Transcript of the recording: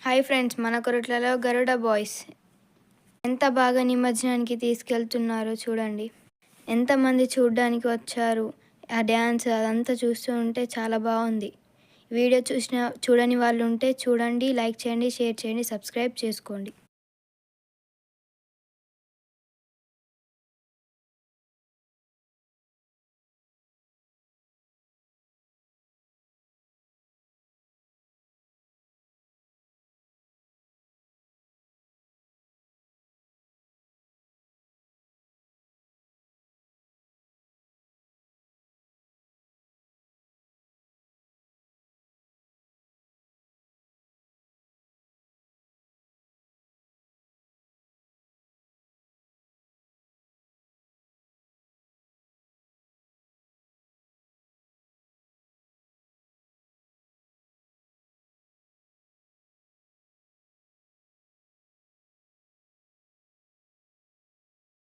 Hi friends, మన కొరట్లలో గరుడ boys ఎంత బాగా నిమజ్జనానికి తీసుకెళ్తున్నారో చూడండి. ఎంతమంది చూడడానికి వచ్చారు. ఆ డ్యాన్స్ అదంతా చూస్తూ ఉంటే చాలా బాగుంది. వీడియో చూడని వాళ్ళు ఉంటే చూడండి, లైక్ చేయండి, షేర్ చేయండి, సబ్స్క్రైబ్ చేసుకోండి.